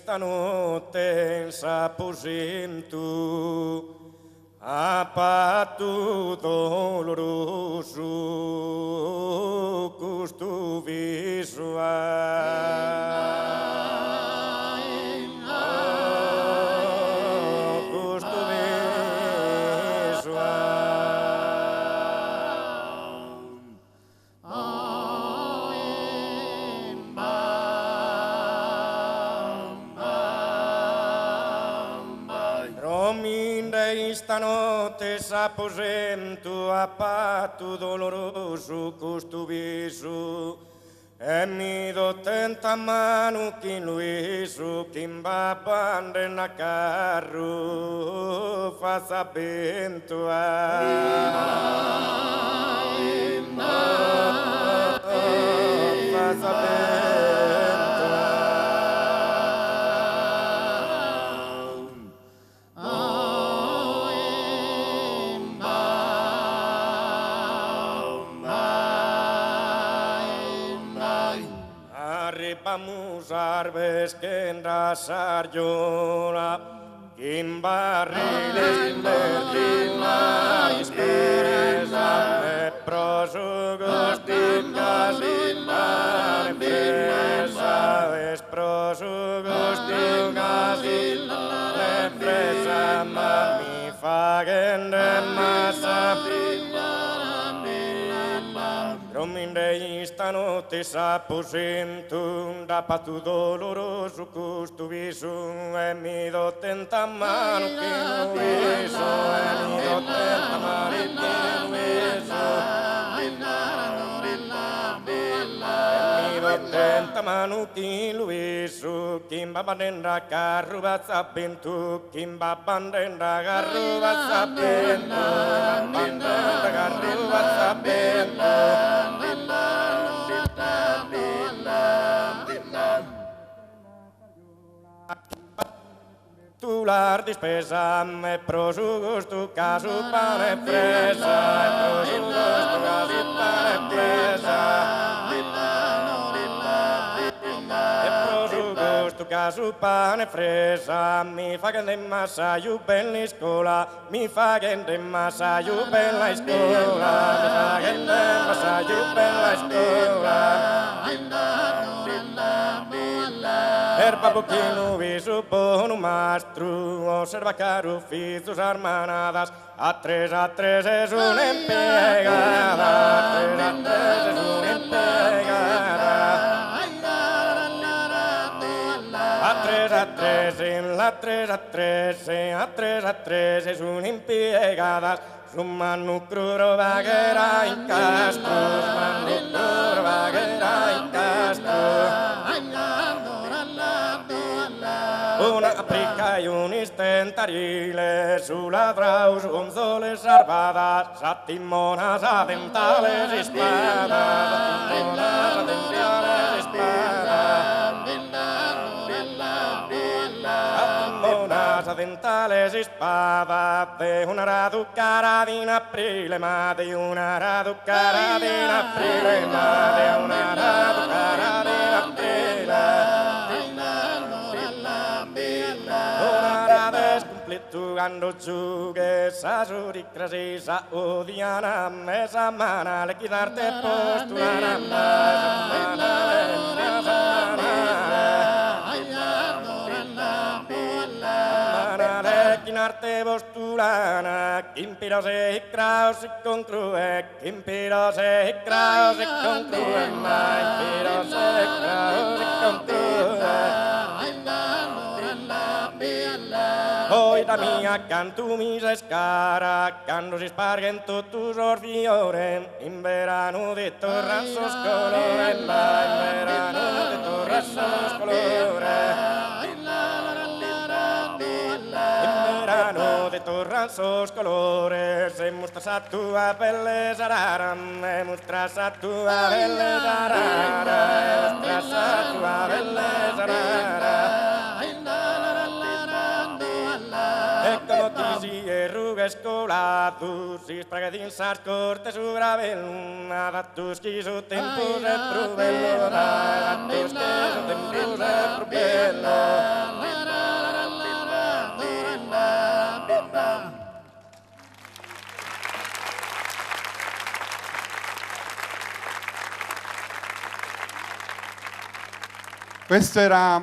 esta notte s'aposento a patto doloroso custo visual. Esta notte s'aposento a patto doloroso custo viso e mi do tenta mano chi Luiso chi va pande na carro fa sapento fa sapento Vamos arbes que enrasar llora, quien barriles invertima dispersa, me prosugos tingas invar empresa, es prosugos tingas invar empresa, mami fagen de masa. Domine esta notte s'aposento da patto doloroso custo viso e mi do tenta mano che Luiso e mi do tenta mano che Luiso mi do tenta mano che Luiso kimba bandenda carro va sapento kimba bandenda carro va sapento bandenda carro va sapento tu l'ardi spesa e prosugos tu caso pane presa e prosugos tu caso pane presa e prosugos tu caso pane fresa mi fa che de massa io bella scuola mi fa che de massa io bella scuola mi fa che de massa io bella scuola Erba poquino viso por un mastro, observa caro oficios hermanadas, a tres es una empegada, a tres es una empegada. A tres en la 3 a 3 es una empegada, su mano crudo vaguera en castro, su mano crudo vaguera en castro. Una aprica y un istentarile sulla draus gonzoles armadas, satimonas adentales y espadas, satimonas adentales y espadas. Satimonas adentales y espadas de una raducaradina prilema, de una raducaradina prilema, de una raducaradina prilema. Tugando chugue sa suricrasi sa odiana mesa mana le quitarte posturana mana le quitarte posturana kimpirose y kraus y conclue kimpirose y kraus y conclue kimpirose y kraus y conclue Hoy da mia canto mi scara, quando si spargen tutti i fiori, in verano di torranzos colore, in verano di torranzos colore. In verano di torranzos colore, se mostras a tua belleza rara, me mostras a tua belleza rara, mostras a tua belleza rara. Escolatus, si spragadins sars cortes ubravellum, datus qui su tempus et provello, datus qui su tempus et provello. Questo era